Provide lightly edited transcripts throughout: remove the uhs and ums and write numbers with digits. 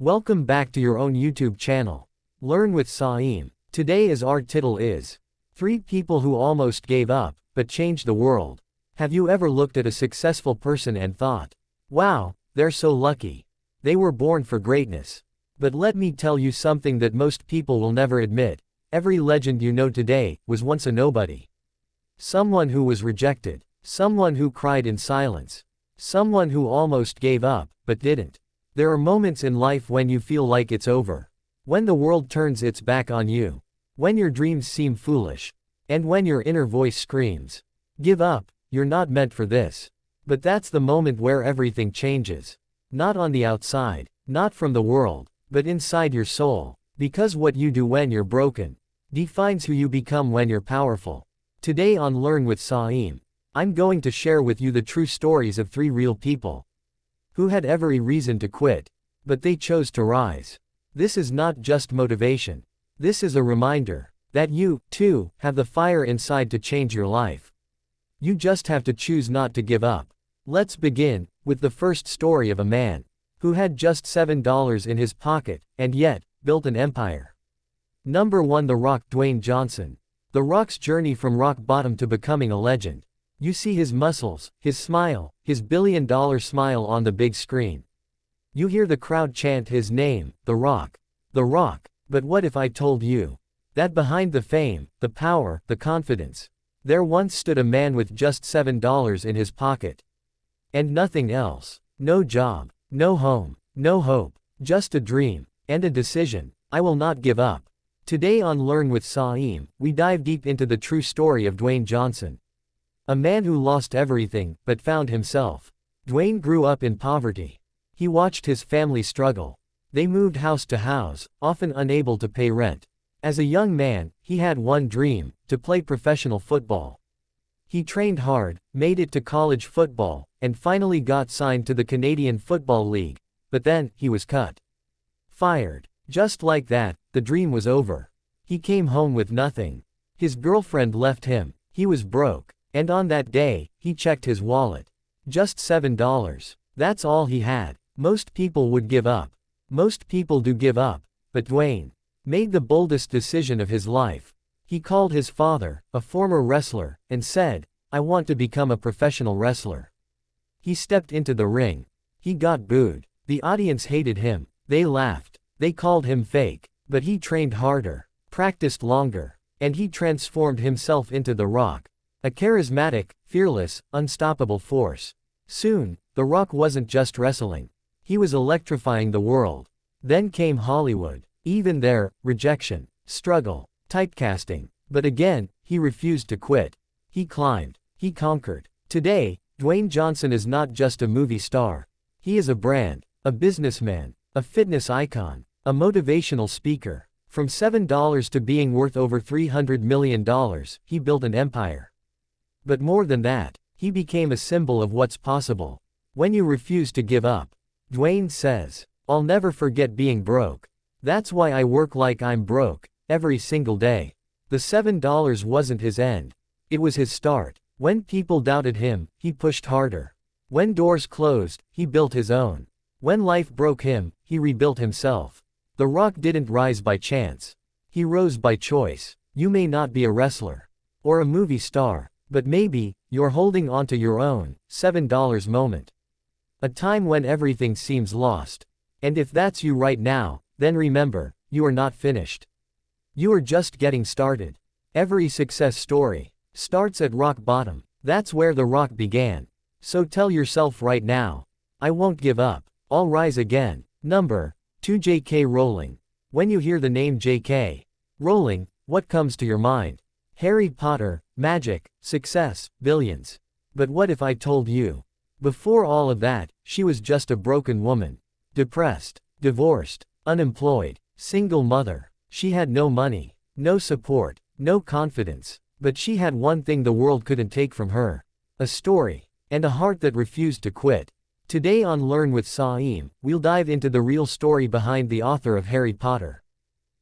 Welcome back to your own YouTube channel. Learn with Saim. Today's our title is 3 People Who Almost Gave Up, But Changed the World. Have you ever looked at a successful person and thought, wow, they're so lucky. They were born for greatness. But let me tell you something that most people will never admit. Every legend you know today was once a nobody. Someone who was rejected. Someone who cried in silence. Someone who almost gave up, but didn't. There are moments in life when you feel like it's over. When the world turns its back on you. When your dreams seem foolish. And when your inner voice screams, give up, you're not meant for this. But that's the moment where everything changes. Not on the outside, not from the world, but inside your soul. Because what you do when you're broken defines who you become when you're powerful. Today on Learn with Saim, I'm going to share with you the true stories of 3 real people who had every reason to quit, but they chose to rise. This is not just motivation. This is a reminder that you, too, have the fire inside to change your life. You just have to choose not to give up. Let's begin with the first story of a man who had just $7 in his pocket and yet built an empire. Number 1, The Rock, Dwayne Johnson. The Rock's journey from rock bottom to becoming a legend. You see his muscles, his smile, his billion-dollar smile on the big screen. You hear the crowd chant his name, The Rock. The Rock. But what if I told you that behind the fame, the power, the confidence, there once stood a man with just $7 in his pocket. And nothing else. No job, no home, no hope, just a dream, and a decision. I will not give up. Today on Learn with Saim, we dive deep into the true story of Dwayne Johnson. A man who lost everything, but found himself. Dwayne grew up in poverty. He watched his family struggle. They moved house to house, often unable to pay rent. As a young man, he had one dream, to play professional football. He trained hard, made it to college football, and finally got signed to the Canadian Football League. But then, he was cut. Fired. Just like that, the dream was over. He came home with nothing. His girlfriend left him. He was broke. And on that day, he checked his wallet. Just $7. That's all he had. Most people would give up. Most people do give up. But Dwayne made the boldest decision of his life. He called his father, a former wrestler, and said, I want to become a professional wrestler. He stepped into the ring. He got booed. The audience hated him. They laughed. They called him fake. But he trained harder, practiced longer, and he transformed himself into The Rock. A charismatic, fearless, unstoppable force. Soon, The Rock wasn't just wrestling. He was electrifying the world. Then came Hollywood. Even there, rejection, struggle, typecasting. But again, he refused to quit. He climbed. He conquered. Today, Dwayne Johnson is not just a movie star. He is a brand, a businessman, a fitness icon, a motivational speaker. From $7 to being worth over $300 million, he built an empire. But more than that, he became a symbol of what's possible when you refuse to give up. Dwayne says, I'll never forget being broke. That's why I work like I'm broke, every single day. The $7 wasn't his end. It was his start. When people doubted him, he pushed harder. When doors closed, he built his own. When life broke him, he rebuilt himself. The Rock didn't rise by chance. He rose by choice. You may not be a wrestler or a movie star, but maybe you're holding onto your own $7 moment. A time when everything seems lost. And if that's you right now, then remember, you are not finished. You are just getting started. Every success story starts at rock bottom. That's where The Rock began. So tell yourself right now, I won't give up. I'll rise again. Number 2, J.K. Rowling. When you hear the name J.K. Rowling, what comes to your mind? Harry Potter, magic, success, billions. But what if I told you? Before all of that, she was just a broken woman. Depressed, divorced, unemployed, single mother. She had no money, no support, no confidence. But she had one thing the world couldn't take from her. A story. And a heart that refused to quit. Today on Learn with Saim, we'll dive into the real story behind the author of Harry Potter.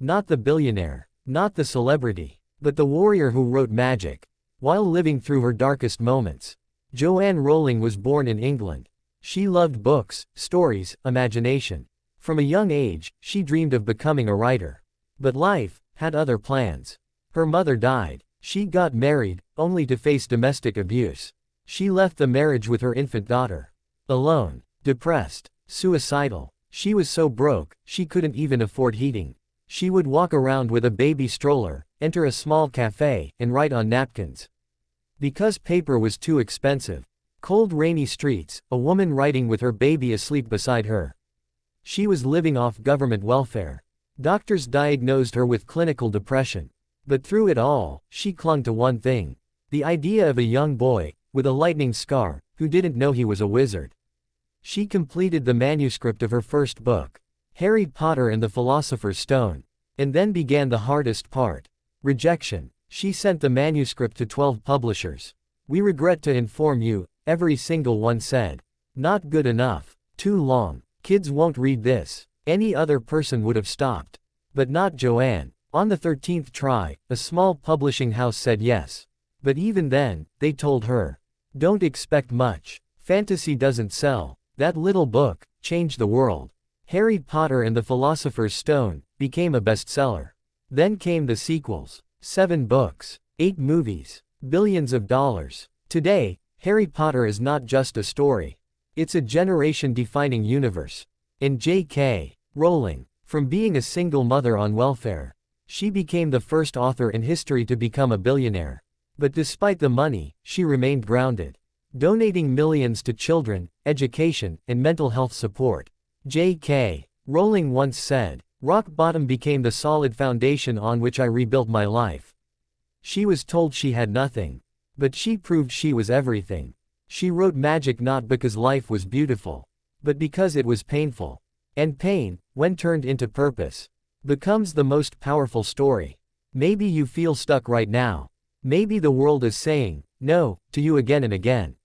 Not the billionaire, not the celebrity, but the warrior who wrote magic while living through her darkest moments. Joanne Rowling was born in England. She loved books, stories, imagination. From a young age, she dreamed of becoming a writer. But life had other plans. Her mother died. She got married, only to face domestic abuse. She left the marriage with her infant daughter. Alone, depressed, suicidal. She was so broke, she couldn't even afford heating. She would walk around with a baby stroller, enter a small cafe, and write on napkins. Because paper was too expensive. Cold rainy streets, a woman writing with her baby asleep beside her. She was living off government welfare. Doctors diagnosed her with clinical depression. But through it all, she clung to one thing. The idea of a young boy, with a lightning scar, who didn't know he was a wizard. She completed the manuscript of her first book, Harry Potter and the Philosopher's Stone. And then began the hardest part. Rejection. She sent the manuscript to 12 publishers. "We regret to inform you," every single one said. "Not good enough. Too long. Kids won't read this." Any other person would have stopped. But not Joanne. On the 13th try, a small publishing house said yes. But even then, they told her, "Don't expect much. Fantasy doesn't sell." That little book changed the world. Harry Potter and the Philosopher's Stone became a bestseller. Then came the sequels. 7 books, 8 movies, billions of dollars. Today, Harry Potter is not just a story. It's a generation-defining universe. And J.K. Rowling, from being a single mother on welfare, she became the first author in history to become a billionaire. But despite the money, she remained grounded, donating millions to children, education, and mental health support. J.K. Rowling once said, "Rock bottom became the solid foundation on which I rebuilt my life." She was told she had nothing. But she proved she was everything. She wrote magic not because life was beautiful, but because it was painful. And pain, when turned into purpose, becomes the most powerful story. Maybe you feel stuck right now. Maybe the world is saying no to you again and again.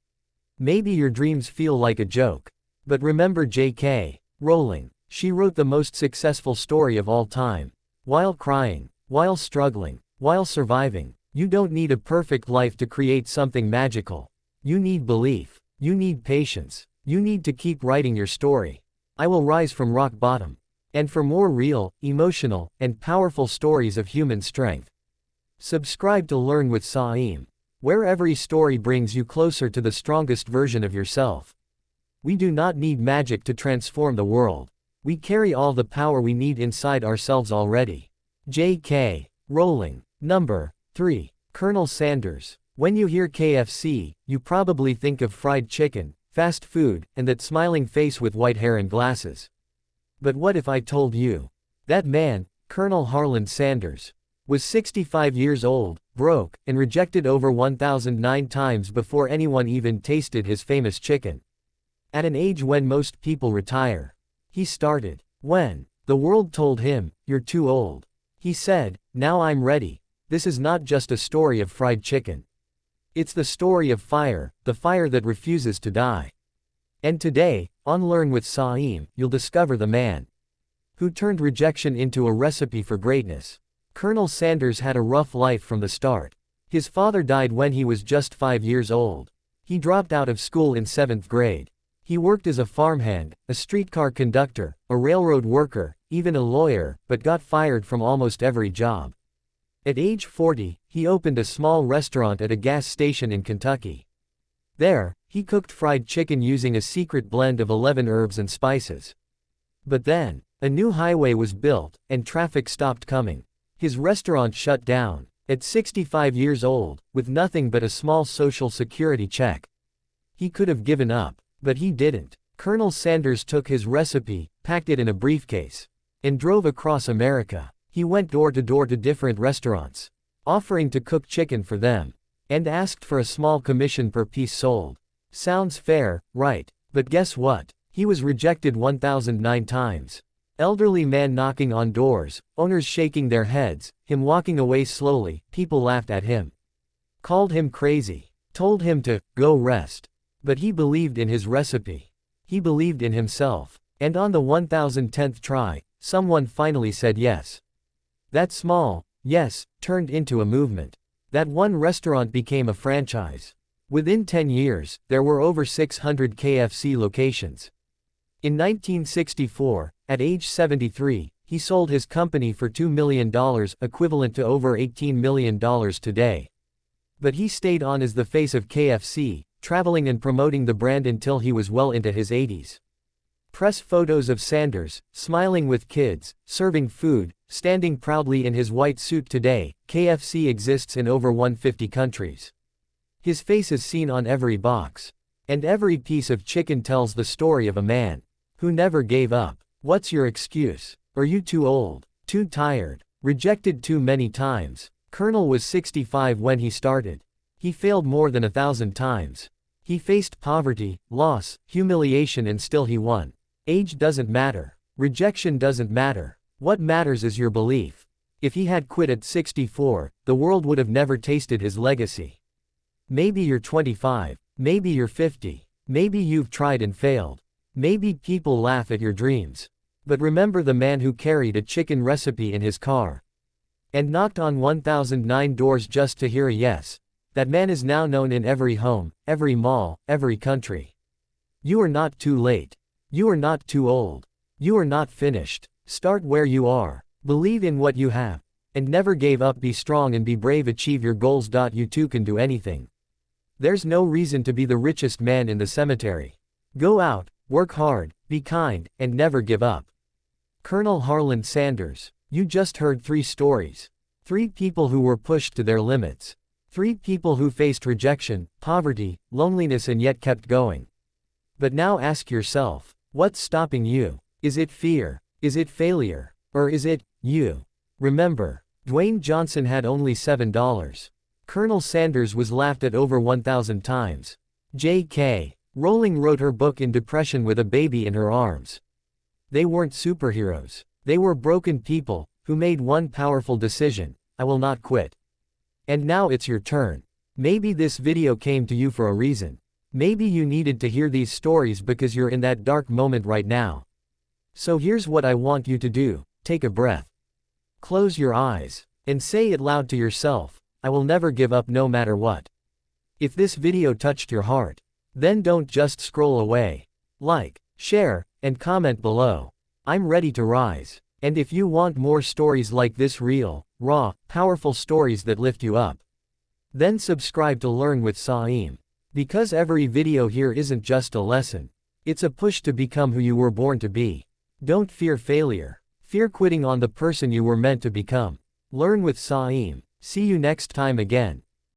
Maybe your dreams feel like a joke. But remember J.K. Rowling. She wrote the most successful story of all time. While crying, while struggling, while surviving. You don't need a perfect life to create something magical. You need belief. You need patience. You need to keep writing your story. I will rise from rock bottom. And for more real, emotional, and powerful stories of human strength, subscribe to Learn with Saim, where every story brings you closer to the strongest version of yourself. We do not need magic to transform the world. We carry all the power we need inside ourselves already. J.K. Rowling. Number 3. Colonel Sanders. When you hear KFC, you probably think of fried chicken, fast food, and that smiling face with white hair and glasses. But what if I told you that man, Colonel Harland Sanders, was 65 years old, broke, and rejected over 1,009 times before anyone even tasted his famous chicken? At an age when most people retire, he started. When the world told him, "You're too old," he said, "Now I'm ready." This is not just a story of fried chicken. It's the story of fire, the fire that refuses to die. And today, on Learn with Saim, you'll discover the man who turned rejection into a recipe for greatness. Colonel Sanders had a rough life from the start. His father died when he was just 5 years old. He dropped out of school in 7th grade. He worked as a farmhand, a streetcar conductor, a railroad worker, even a lawyer, but got fired from almost every job. At age 40, he opened a small restaurant at a gas station in Kentucky. There, he cooked fried chicken using a secret blend of 11 herbs and spices. But then, a new highway was built, and traffic stopped coming. His restaurant shut down. At 65 years old, with nothing but a small social security check. He could have given up. But he didn't. Colonel Sanders took his recipe, packed it in a briefcase, and drove across America. He went door to door to different restaurants, offering to cook chicken for them, and asked for a small commission per piece sold. Sounds fair, right? But guess what? He was rejected 1,009 times. Elderly man knocking on doors, owners shaking their heads, him walking away slowly, people laughed at him, called him crazy, told him to go rest. But he believed in his recipe. He believed in himself. And on the 1010th try, someone finally said yes. That small yes turned into a movement. That one restaurant became a franchise. Within 10 years, there were over 600 KFC locations. In 1964, at age 73, he sold his company for $2 million, equivalent to over $18 million today. But he stayed on as the face of KFC, traveling and promoting the brand until he was well into his 80s. Press photos of Sanders, smiling with kids, serving food, standing proudly in his white suit today. KFC exists in over 150 countries. His face is seen on every box. And every piece of chicken tells the story of a man who never gave up. What's your excuse? Are you too old? Too tired? Rejected too many times? Colonel was 65 when he started. He failed more than 1,000 times. He faced poverty, loss, humiliation, and still he won. Age doesn't matter. Rejection doesn't matter. What matters is your belief. If he had quit at 64, the world would have never tasted his legacy. Maybe you're 25. Maybe you're 50. Maybe you've tried and failed. Maybe people laugh at your dreams. But remember the man who carried a chicken recipe in his car and knocked on 1,009 doors just to hear a yes. That man is now known in every home, every mall, every country. You are not too late. You are not too old. You are not finished. Start where you are. Believe in what you have. And never give up. Be strong and be brave. Achieve your goals. You too can do anything. There's no reason to be the richest man in the cemetery. Go out, work hard, be kind, and never give up. Colonel Harlan Sanders. You just heard 3 stories. 3 people who were pushed to their limits. 3 people who faced rejection, poverty, loneliness, and yet kept going. But now ask yourself, what's stopping you? Is it fear? Is it failure? Or is it you? Remember, Dwayne Johnson had only $7. Colonel Sanders was laughed at over 1,000 times. J.K. Rowling wrote her book in depression with a baby in her arms. They weren't superheroes. They were broken people who made one powerful decision: I will not quit. And now it's your turn. Maybe this video came to you for a reason. Maybe you needed to hear these stories because you're in that dark moment right now. So here's what I want you to do. Take a breath. Close your eyes and say it loud to yourself: I will never give up no matter what. If this video touched your heart, then don't just scroll away. Like, share, and comment below. I'm ready to rise. And if you want more stories like this, real, raw, powerful stories that lift you up, then subscribe to Learn with Saim. Because every video here isn't just a lesson. It's a push to become who you were born to be. Don't fear failure. Fear quitting on the person you were meant to become. Learn with Saim. See you next time again.